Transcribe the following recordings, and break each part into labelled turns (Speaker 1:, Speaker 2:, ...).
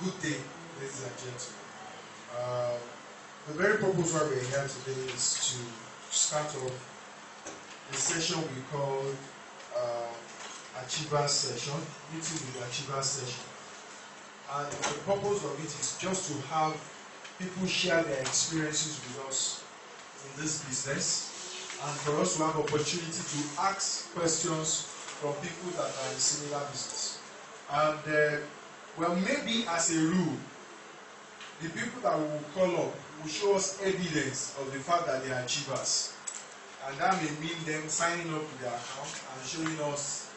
Speaker 1: Good day, ladies and gentlemen. The very purpose why we're here today is to start off the session we call Achievers Session, meeting with Achievers Session. And the purpose of it is just to have people share their experiences with us in this business, and for us to have opportunity to ask questions from people that are in similar business. And well, maybe as a rule, the people that we will call up will show us evidence of the fact that they are achievers. And that may mean them signing up to their account and showing us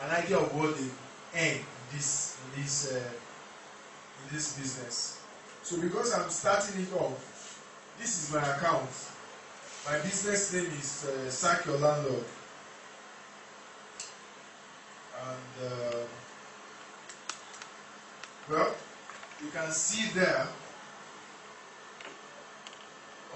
Speaker 1: an idea of what they earn in this business. So because I'm starting it off, this is my account. My business name is Sack Your Landlord. And well, you can see there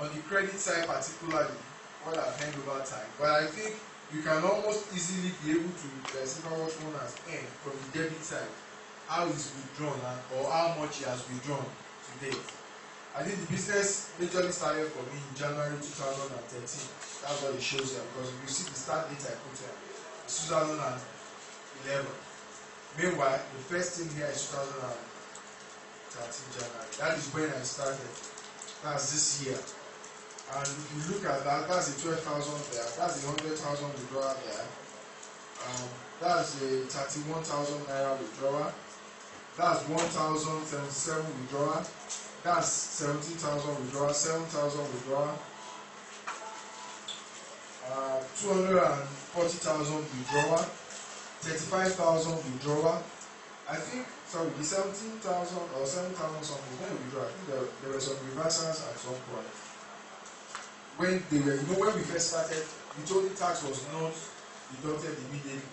Speaker 1: on the credit side particularly what I've earned over time. But I think you can almost easily be able to see what one has earned from the debit side, how it's withdrawn or how much he has withdrawn to date. I think the business majorly started for me in January 2013. That's what it shows here, because if you see the start date I put here, it's 2011. Meanwhile, the first thing here is 2013 January. That is when I started. That's this year. And if you look at that, that's the 12,000 there. That's the 100,000 withdrawal there. That's the 31,000 naira withdrawal. That's 1,077 withdrawal. That's 17,000 withdrawal. 7,000 withdrawal. 240,000 withdrawal. 35,000 withdrawal. I think, sorry, the 17,000 or 7,000 something, when we withdraw, I think there were some reversals at some point. When they were, when we first started, the total tax was not deducted immediately.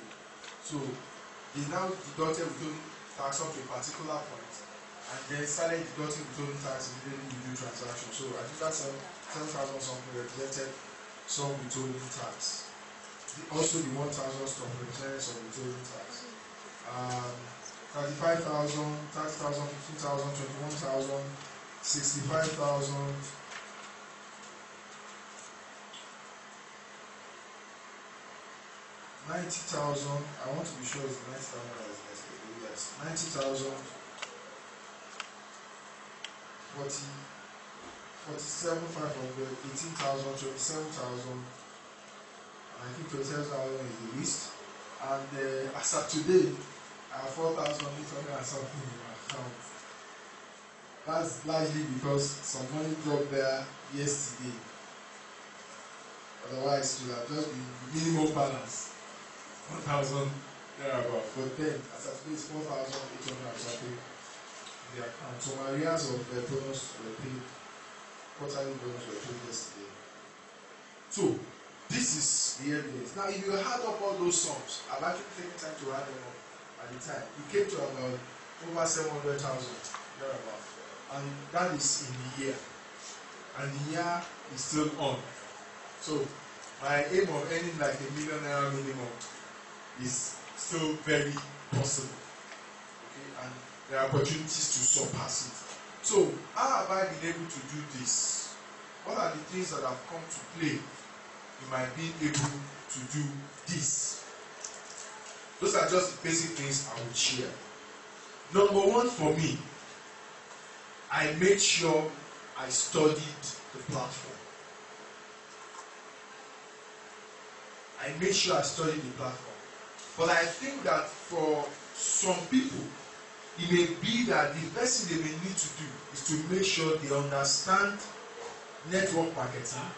Speaker 1: So they now deducted the total tax up to a particular point, and then started deducting the total tax immediately with new transactions. So I think that 7,000 something represented some withholding tax. Also the 1,000 stuff represented some withholding tax. 35,000, 30,000, 15,000, 21,000, 65,000, 90,000. I want to be sure it's 90,000 yes. 90,000, 47,500, 18,000, 27,000. I think 27,000 is the least. And as of today, I have 4,800 and something in my account. That's largely because some money dropped there yesterday. Otherwise, it would have just been minimal balance. 1,000 thereabout. But then, as of today, it's 4,800 and something in the account. So my arrears of the bonus were paid, quarterly bonus were paid yesterday. So this is the evidence. Now, if you add up all those sums, I've actually taken time to add them up at the time. It came to about over 700,000 thereabout. And that is in the year. And the year is still on. So my aim of earning like $1 million minimum is still very possible. Okay, and there are opportunities to surpass it. So how have I been able to do this? What are the things that have come to play in my being able to do this? Those are just the basic things I would share. Number one for me, I made sure I studied the platform. I made sure I studied the platform. But I think that for some people, it may be that the first thing they may need to do is to make sure they understand network marketing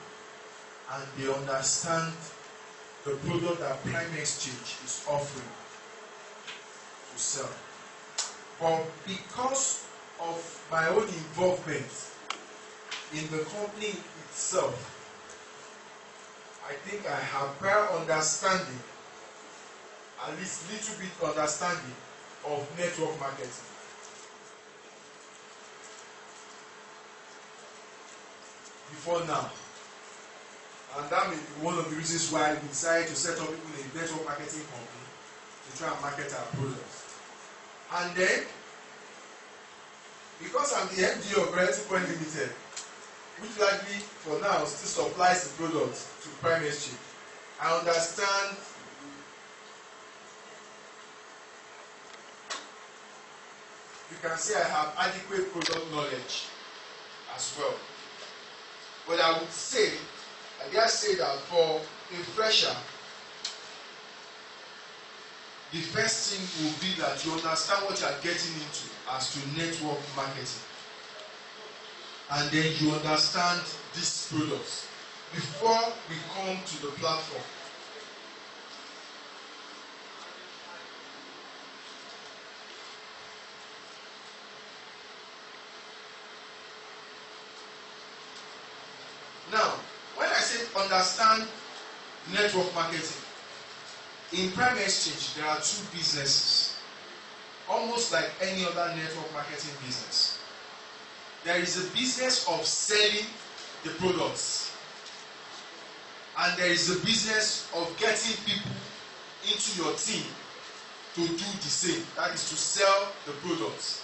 Speaker 1: and they understand the product that Prime Exchange is offering to sell. But because of my own involvement in the company itself, I think I have better understanding, at least little bit understanding of network marketing. Before now. And that may be one of the reasons why we decided to set up a network marketing company to try and market our products. And then Because I'm the MD of Realty Point Limited, which likely for now still supplies the product to Prime Exchange, I understand you can say I have adequate product knowledge as well. But I would say, I dare say that for a fresher, the first thing will be that you understand what you are getting into as to network marketing. And then you understand these products before we come to the platform. Now, when I say understand network marketing, in Prime Exchange there are two businesses, almost like any other network marketing business. There is a business of selling the products, and there is a business of getting people into your team to do the same, that is to sell the products.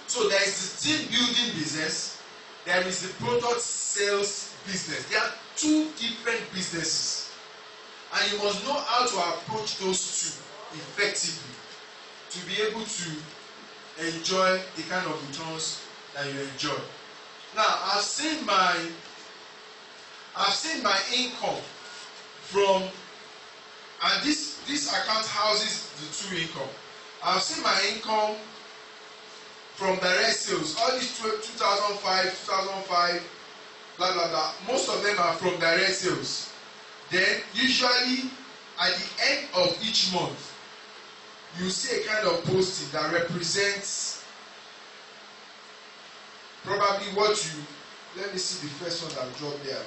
Speaker 1: So there is the team building business, there is the product sales business. There are two different businesses, and you must know how to approach those two effectively to be able to enjoy the kind of returns that you enjoy. Now, I've seen my income from, and this account houses the two income. I've seen my income from direct sales. All these 2005, blah blah blah. Most of them are from direct sales. Then usually at the end of each month, you see a kind of posting that represents probably what you, let me see the first one that dropped there.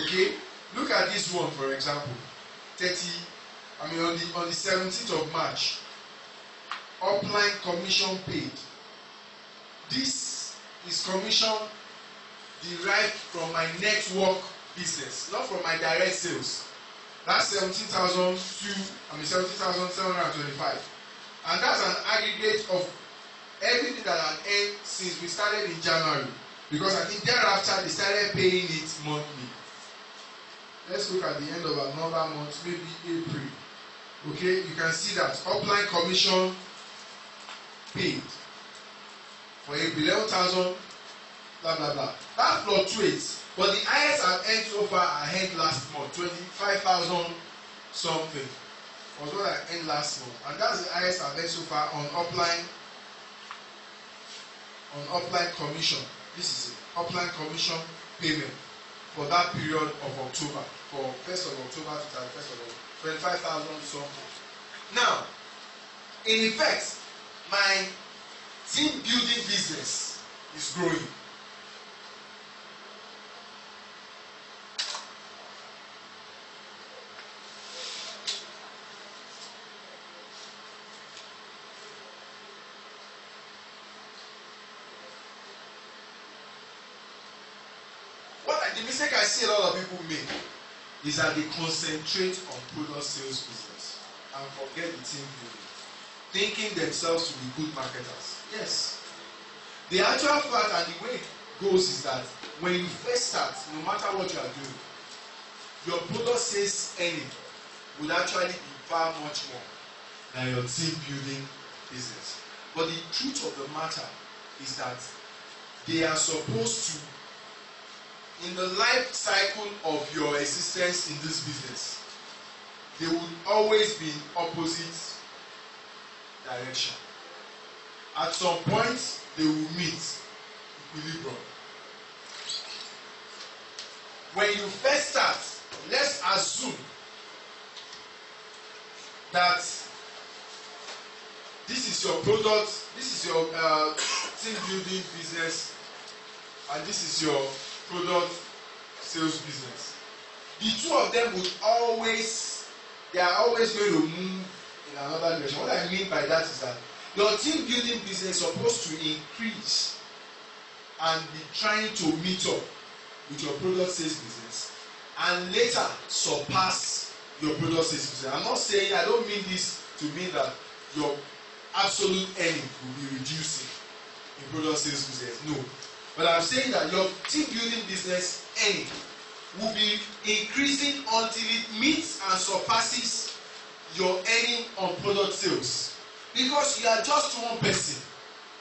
Speaker 1: Okay, look at this one for example. On the 17th of March, upline commission paid. This is commission derived from my network business, not from my direct sales. That's 17,725. And that's an aggregate of everything that I've earned since we started in January. Because I think thereafter they started paying it monthly. Let's look at the end of another month, maybe April. Okay, you can see that upline commission paid for April, 11,000, blah blah blah. That fluctuates, but the highest I've earned so far I earned last month, 25,000 something was what I earned last month, and that's the highest I've earned so far on upline commission. This is it, upline commission payment for that period of October, for 1st of October to 31st of October, 25,000 something. Now, in effect, my team building business is growing. The mistake I see a lot of people make is that they concentrate on product sales business and forget the team building, thinking themselves to be good marketers. Yes. The actual fact and the way it goes is that when you first start, no matter what you are doing, your product sales earning would actually be far much more than your team building business. But the truth of the matter is that they are supposed to, in the life cycle of your existence in this business, they will always be in opposite direction. At some point, they will meet equilibrium. When you first start, let's assume that this is your product, this is your team building business, and this is your product sales business. The two of them would always, they are always going to move in another direction. What I mean by that is that your team building business is supposed to increase and be trying to meet up with your product sales business and later surpass your product sales business. I'm not saying, I don't mean this to mean that your absolute earning will be reducing in product sales business. No. But I'm saying that your team building business earning will be increasing until it meets and surpasses your earning on product sales. Because you are just one person.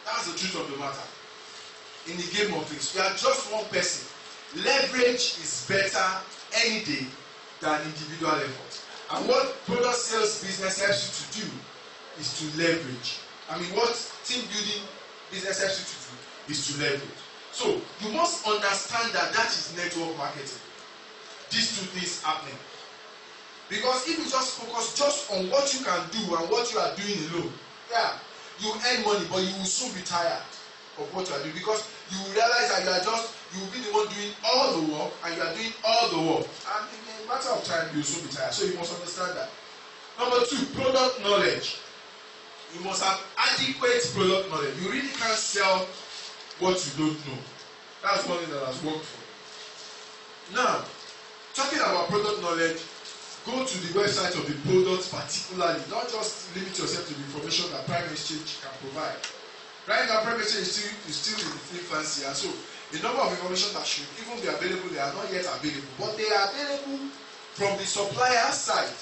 Speaker 1: That's the truth of the matter. In the game of things, you are just one person. Leverage is better any day than individual effort. And what product sales business helps you to do is to leverage. What team building business helps you to do is to leverage. So you must understand that is network marketing. These two things happening. Because if you just focus just on what you can do and what you are doing alone, you earn money, but you will soon be tired of what you are doing, because you will realize that you will be the one doing all the work, and you are doing all the work, and in a matter of time you will soon be tired. So you must understand that. Number 2, product knowledge. You must have adequate product knowledge. You really can't sell what you don't know. That's one thing that has worked for me. Now, talking about product knowledge, go to the website of the product particularly. Don't just limit yourself to the information that Prime Exchange can provide. Right now, Prime Exchange is still in the infancy, and so the number of information that should even be available, they are not yet available, but they are available from the supplier side.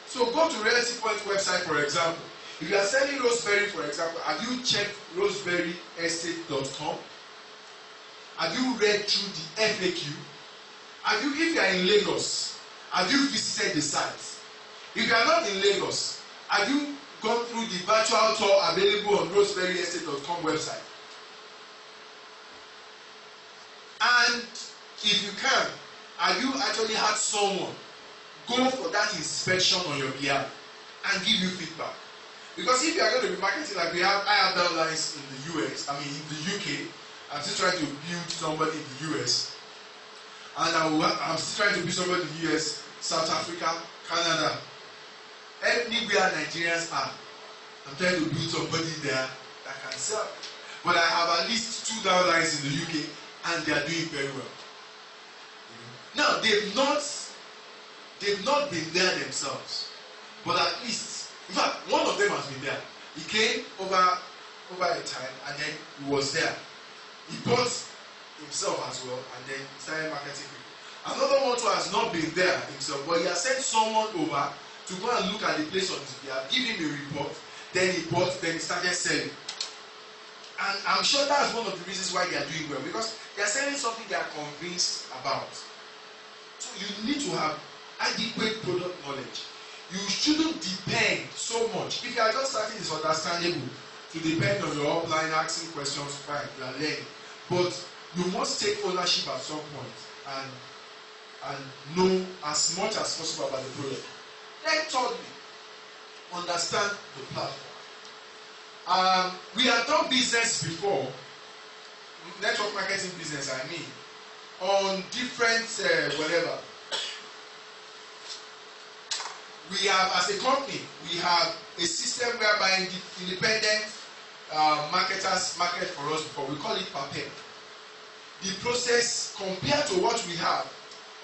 Speaker 1: So go to Realty Point website, for example. If you are selling Roseberry, for example, have you checked roseberryestate.com? Have you read through the FAQ? If you are in Lagos, have you visited the site? If you are not in Lagos, have you gone through the virtual tour available on roseberryestate.com website? And if you can, have you actually had someone go for that inspection on your behalf and give you feedback? Because if you are going to be marketing like I have downlines in the US, in the UK, I'm still trying to build somebody in the US, and I'm still trying to build somebody in the US, South Africa, Canada, anywhere Nigerians are. I'm trying to build somebody there that can sell. But I have at least 2 downlines in the UK, and they are doing very well. Now they've not been there themselves, but at least, in fact, one of them has been there. He came over a time, and then he was there. He bought himself as well, and then started marketing people. Another one who has not been there himself, but he has sent someone over to go and look at the place on his behalf, give him a report, then he bought, then he started selling. And I'm sure that's one of the reasons why they are doing well, because they are selling something they are convinced about. So you need to have adequate product knowledge. You shouldn't depend so much. If you are just starting, it's understandable to depend on your upline, asking questions, fine, you are learning. But you must take ownership at some point and know as much as possible about the product. Then thirdly, understand the platform. We have done business before, network marketing business, on different whatever. We have, as a company, we have a system whereby independent marketers market for us before. We call it PAPEM. The process compared to what we have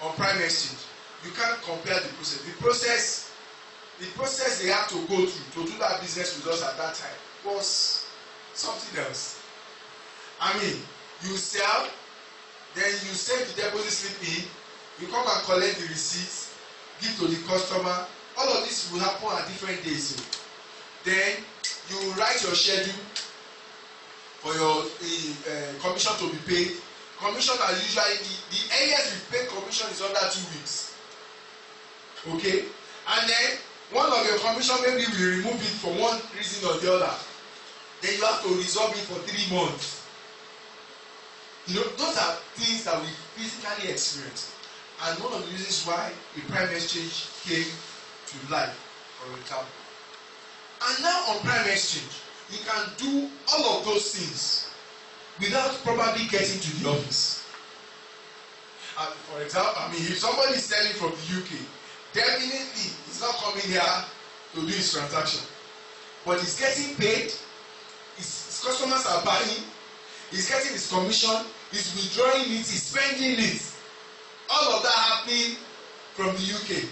Speaker 1: on Prime Exchange, you can't compare the process. The process they have to go through to do that business with us at that time was something else. You sell, then you send the deposit slip in, you come and collect the receipts, give to the customer. All of this will happen at different days. Then you write your schedule for your commission to be paid. Commission are usually the earliest we pay commission is under 2 weeks. Okay, and then one of your commission maybe we remove it for one reason or the other. Then you have to resolve it for 3 months. Those are things that we physically experience, and one of the reasons why the Prime Exchange came to life, for example. And now on Prime Exchange, you can do all of those things without probably getting to the office. And for example, if somebody is selling from the UK, definitely he's not coming here to do his transaction, but he's getting paid. His customers are buying. He's getting his commission. He's withdrawing it. He's spending it. All of that happening from the UK.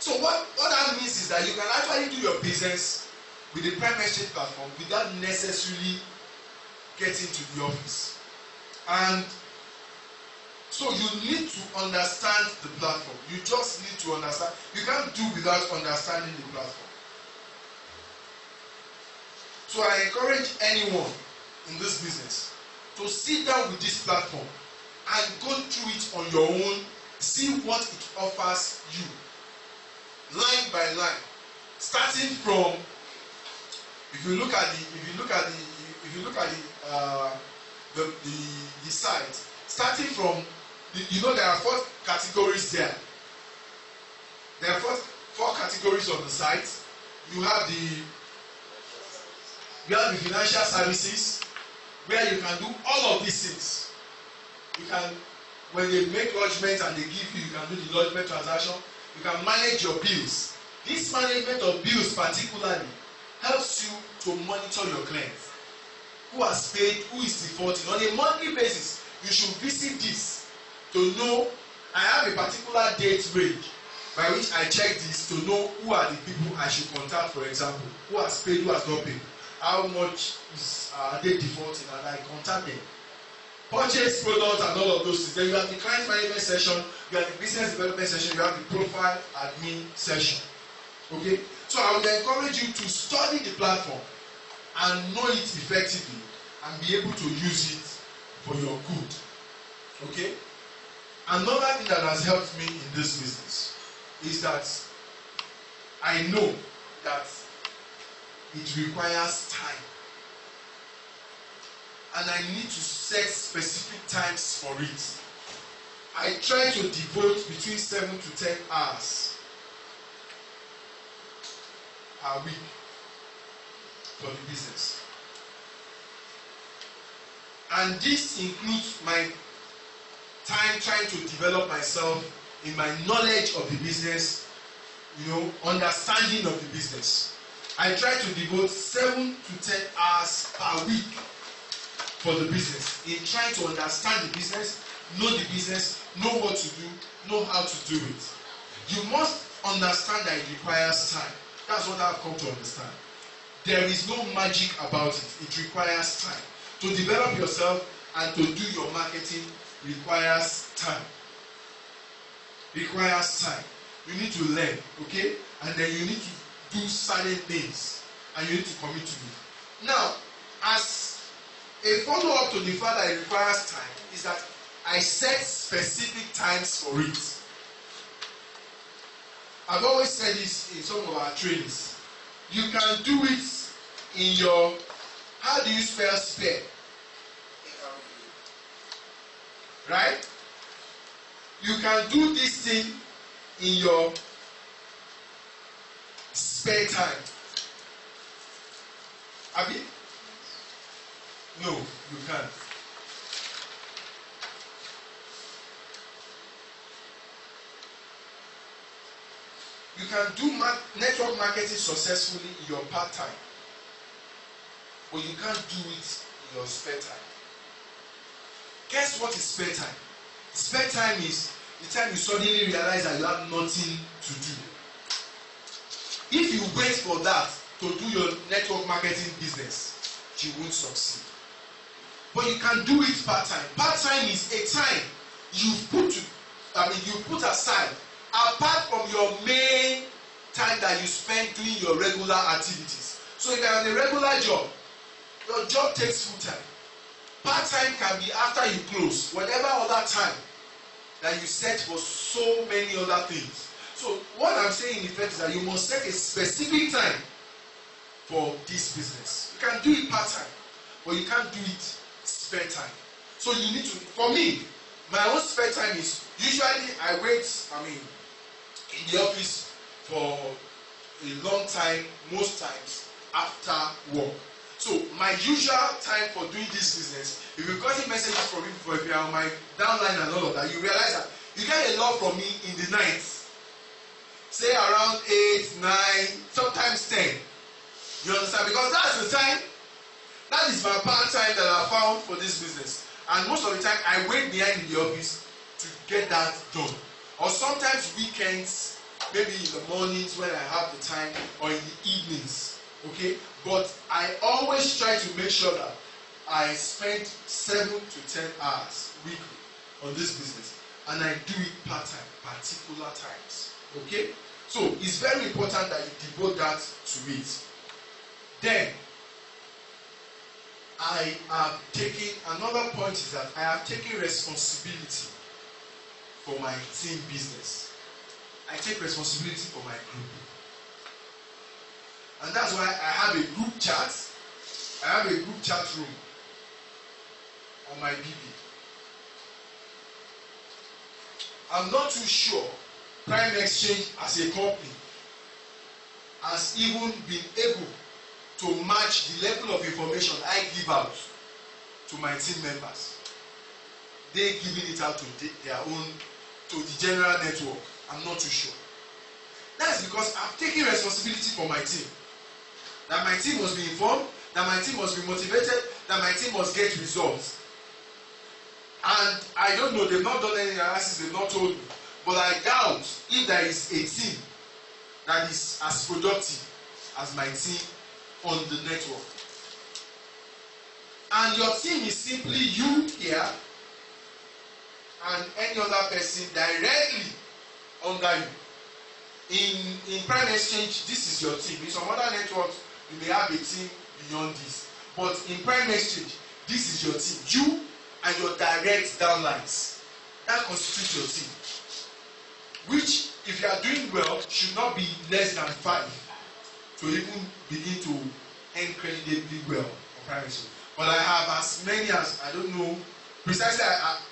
Speaker 1: So what that means is that you can actually do your business with the prime exchange platform without necessarily getting to the office. And so you need to understand the platform. You just need to understand. You can't do without understanding the platform. So I encourage anyone in this business to sit down with this platform and go through it on your own. See what it offers you, line by line, starting from. If you look at the site, starting from there are 4 categories there. There are 4 categories on the site. You have the financial services, where you can do all of these things. You can, when they make lodgement and they give you, you can do the lodgement transaction. You can manage your bills. This management of bills particularly helps you to monitor your clients. Who has paid, who is defaulting. On a monthly basis, you should visit this to know. I have a particular date range by which I check this to know who are the people I should contact, for example. Who has paid, who has not paid. How much is they defaulting, and I contact them. Purchase products and all of those things. Then you have the client management session, you have the business development session, you have the profile admin session. Okay? So I would encourage you to study the platform and know it effectively and be able to use it for your good. Okay? Another thing that has helped me in this business is that I know that it requires time. And I need to set specific times for it. I try to devote between 7 to 10 hours per week for the business. And this includes my time trying to develop myself in my knowledge of the business, understanding of the business. I try to devote 7 to 10 hours per week for the business, in trying to understand the business, know the business, know what to do, know how to do it. You must understand that it requires time. That's what I've come to understand. There is no magic about it. It requires time. To develop yourself and to do your marketing requires time. Requires time. You need to learn, okay? And then you need to do certain things, and you need to commit to it. Now, as a follow-up to the fact that it requires time is that I set specific times for it. I've always said this in some of our trainings. You can do it in your, how do you spell spare? Right? You can do this thing in your spare time. Abi? No, you can't. You can do network marketing successfully in your part-time, but you can't do it in your spare time. Guess what is spare time? Spare time is the time you suddenly realize that you have nothing to do. If you wait for that to do your network marketing business, you won't succeed. But you can do it part-time. Part-time is a time you put aside apart from your main time that you spend doing your regular activities. So if you have a regular job, your job takes full time. Part-time can be after you close, whatever other time that you set for so many other things. So what I'm saying in effect is that you must set a specific time for this business. You can do it part-time, but you can't do it spare time. So you need to, for me, my own spare time is usually I wait, in the office for a long time, most times after work. So my usual time for doing this business, if you've gotten messages from me before, if you're on my downline and all of that, you realize that you get a lot from me in the night. Say around 8, 9, sometimes 10. You understand? Because that's the time, that is my part time that I found for this business. And most of the time, I wait behind in the office to get that done. Or sometimes weekends, maybe in the mornings when I have the time, or in the evenings Okay, but I always try to make sure that I spend 7 to 10 hours weekly on this business, and I do it part-time, particular times. Okay, so it's very important that you devote that to it. Then I am taking, another point is that I have taken responsibility for my team business. I take responsibility for my group. And that's why I have a group chat. I have a group chat room on my BB. I'm not too sure Prime Exchange as a company has even been able to match the level of information I give out to my team members. They giving it out to their own, to the general network. I'm not too sure. That's because I've taken responsibility for my team. That my team must be informed, that my team must be motivated, that my team must get results. And I don't know, they've not done any analysis, they've not told me. But I doubt if there is a team that is as productive as my team on the network. And your team is simply you here and any other person directly under you. In Prime Exchange, this is your team. In some other networks, you may have a team beyond this. But in Prime Exchange, this is your team. You and your direct downlines. That constitutes your team. Which, if you are doing well, should not be less than 5 to even begin to end creditably well on Prime Exchange. But I have as many as, I don't know, precisely,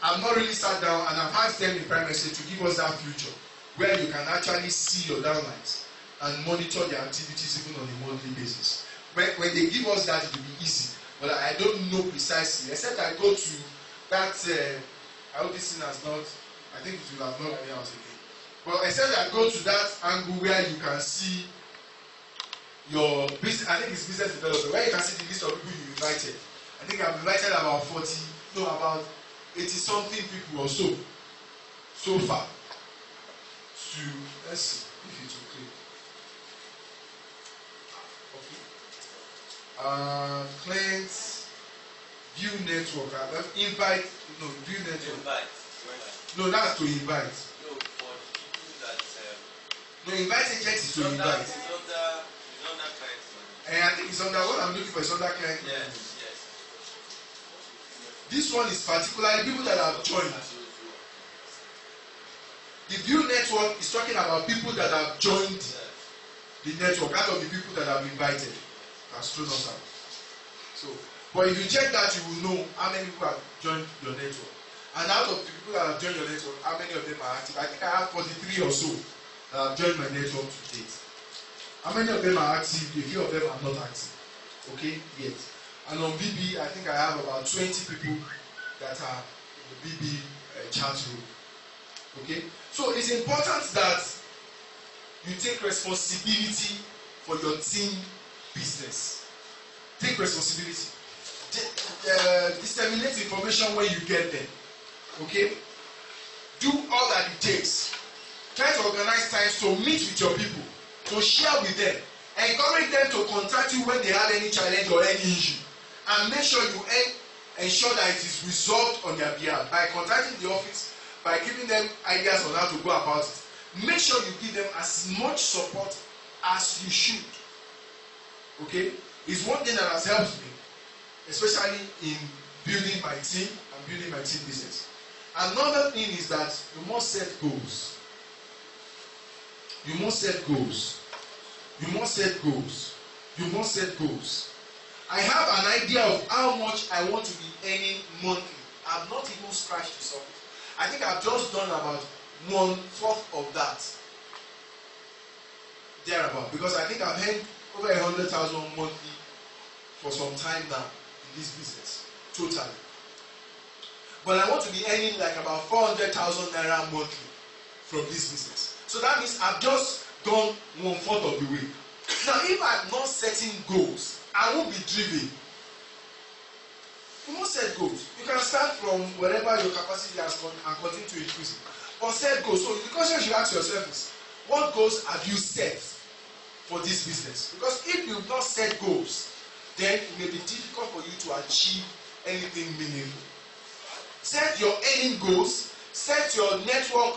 Speaker 1: I've not really sat down and I've asked them in Prime Exchange to give us that future where you can actually see your downlines and monitor their activities even on a monthly basis. When they give us that, it will be easy. But I don't know precisely, except I go to that, I hope this thing has not, I think it will have not been out again. But except I go to that angle where you can see your business, I think it's business development, where you can see the list of people you invited. I think I've invited about 80 something people or so far. Let's see if it will click. Okay. Clients, view network. View network. Invite. No, that's to invite.
Speaker 2: No, for people that.
Speaker 1: No, invite agent is to invite.
Speaker 2: It's under clients.
Speaker 1: And I think it's under what I'm looking for is under client.
Speaker 2: Yes.
Speaker 1: This one is particularly people that have joined. The view network is talking about people that have joined the network, out of the people that have invited, has thrown us out. So, but if you check that, you will know how many people have joined your network. And out of the people that have joined your network, how many of them are active? I think I have 43 or so that have joined my network to date. How many of them are active? A few of them are not active. Okay, yet. And on BB, I think I have about 20 people that are in the BB chat room. Okay, so it's important that you take responsibility for your team business. Take responsibility. Disseminate information when you get them. Okay, do all that it takes. Try to organize times to meet with your people, to share with them, encourage them to contact you when they have any challenge or any issue, and make sure you ensure that it is resolved on their behalf by contacting the office, by giving them ideas on how to go about it. Make sure you give them as much support as you should. Okay? It's one thing that has helped me, especially in building my team and building my team business. Another thing is that you must set goals. You must set goals. You must set goals. You must set goals. I have an idea of how much I want to be earning monthly. I've not even scratched the surface. I think I've just done about 1/4 of that. Thereabout. Because I think I've earned over 100,000 monthly for some time now in this business. Totally. But I want to be earning like about 400,000 naira monthly from this business. So that means I've just done 1/4 of the way. Now, if I'm not setting goals, I won't be driven. You must set goals. You can start from wherever your capacity has gone and continue to increase it. But set goals. So the question you should ask yourself is, what goals have you set for this business. Because if you've not set goals, then it may be difficult for you to achieve anything meaningful. Set your earning goals, set your network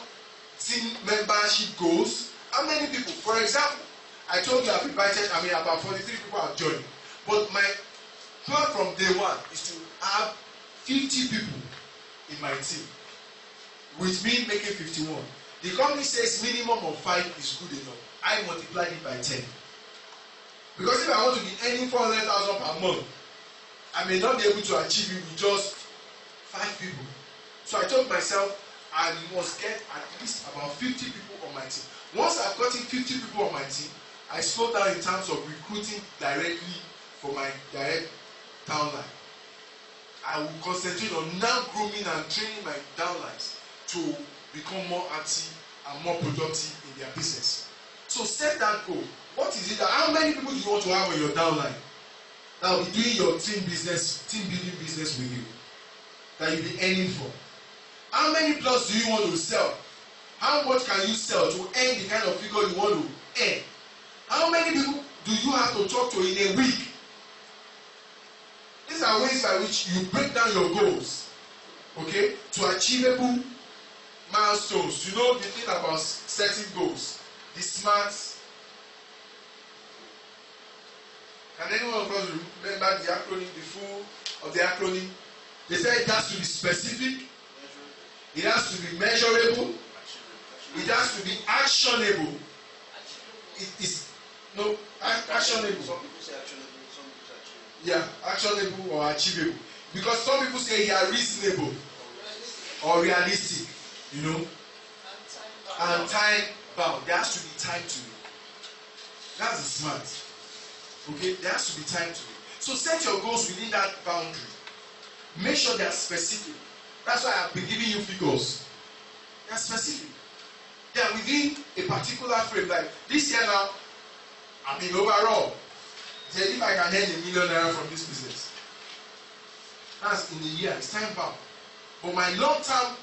Speaker 1: team membership goals. How many people? For example, I told you I've invited, about 43 people have joined. But my plan from day one is to have 50 people in my team, with me making 51. The company says minimum of 5 is good enough. I multiplied it by 10. Because if I want to be earning 400,000 per month, I may not be able to achieve it with just 5 people. So I told myself I must get at least about 50 people on my team. Once I've gotten 50 people on my team, I slow down in terms of recruiting directly for my direct downline. I will concentrate on now grooming and training my downlines to become more active and more productive in their business. So set that goal. What is it? How many people do you want to have on your downline that will be doing your team building business with you, that you'll be earning for? How many plots do you want to sell? How much can you sell to earn the kind of figure you want to earn? How many people do you have to talk to in a week? These are ways by which you break down your goals, okay, to achievable milestones. You know the thing about setting goals, the SMART. Can anyone of us remember the acronym, the full of the acronym? They say it has to be specific, it has to be measurable, it has to be actionable. It is actionable.
Speaker 2: Some people say actionable, some people say achievable.
Speaker 1: Yeah, actionable or achievable. Because some people say they are reasonable or realistic, you know, and time bound. There has to be time to it. That's the SMART. Okay, there has to be time to it. So set your goals within that boundary. Make sure they are specific. That's why I've been giving you figures. They are specific. They are within a particular frame. Like this year now, overall, if I can earn ₦1 million from this business, that's in a year. It's time bound. But my long-term,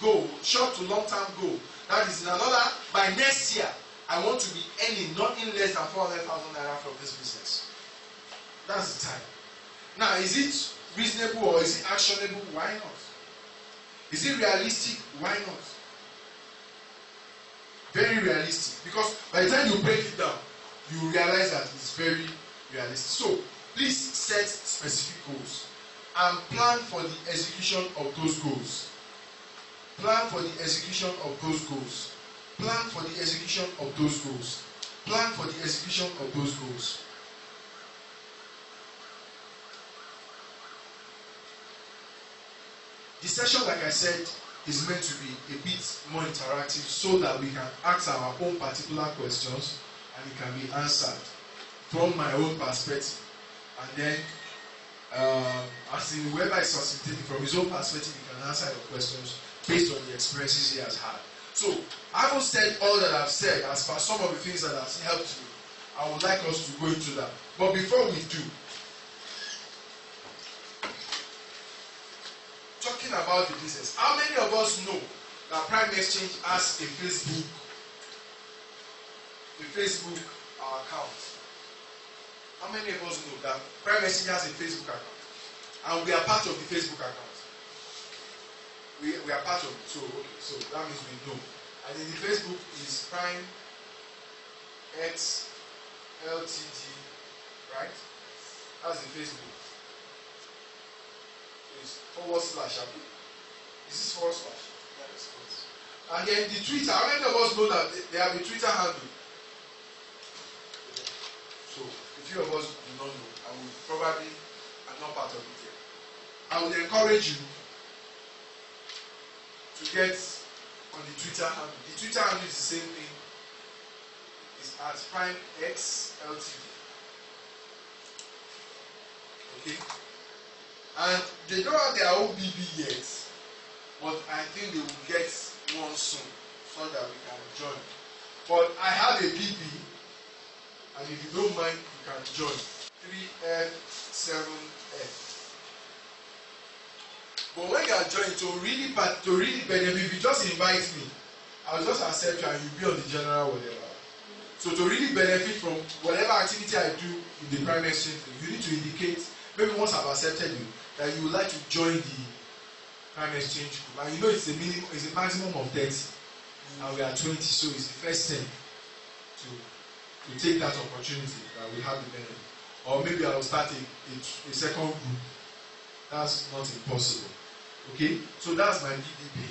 Speaker 1: goal, short to long-term goal, that is in another. By next year, I want to be earning nothing less than ₦400,000 from this business. That's the time. Now, is it reasonable or is it actionable? Why not? Is it realistic? Why not? Very realistic. Because by the time you break it down, you realize that it's very realistic. So, please set specific goals and plan for the execution of those goals. Plan for the execution of those goals. Plan for the execution of those goals. Plan for the execution of those goals. The session, like I said, is meant to be a bit more interactive so that we can ask our own particular questions and it can be answered from my own perspective. And then, as in whoever is facilitating from his own perspective, he can answer your questions based on the experiences he has had. So, I haven't said all that I've said as per some of the things that have helped you. I would like us to go into that. But before we do, talking about the business, how many of us know that Prime Exchange has a Facebook account? How many of us know that Prime Exchange has a Facebook account? And we are part of the Facebook account. We are part of it. So, okay, so that means we know. And in the Facebook is Prime X Ltd, right? That's the Facebook. Is /. Is this /? Yes. And then the Twitter. How many of us know that they have a Twitter handle? So, a few of us do not know. I will probably, I'm not part of it yet. I would encourage you to get on the Twitter handle. The Twitter handle is the same thing. It's at Prime X Ltd. Okay? And they don't have their own BB yet, but I think they will get one soon so that we can join. But I have a BB, and if you don't mind, you can join. 3F7F. But when you are joining to really benefit, if you just invite me, I'll just accept you and you'll be on the general whatever. So to really benefit from whatever activity I do in the prime exchange, you need to indicate, maybe once I've accepted you, that you would like to join the prime exchange group. And you know it's a maximum of 30. And we are 20, so it's the first thing to take that opportunity that we have the benefit. Or maybe I will start a second group. That's not impossible. Okay? So that's my PDP.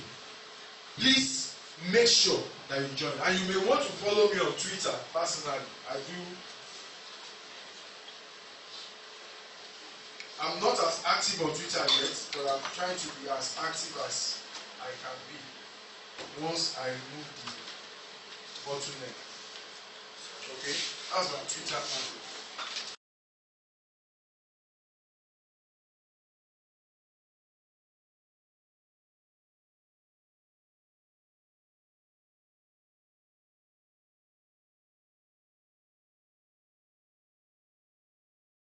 Speaker 1: Please make sure that you join. And you may want to follow me on Twitter personally. I'm not as active on Twitter yet, but I'm trying to be as active as I can be once I remove the bottleneck. Okay? That's my Twitter handle.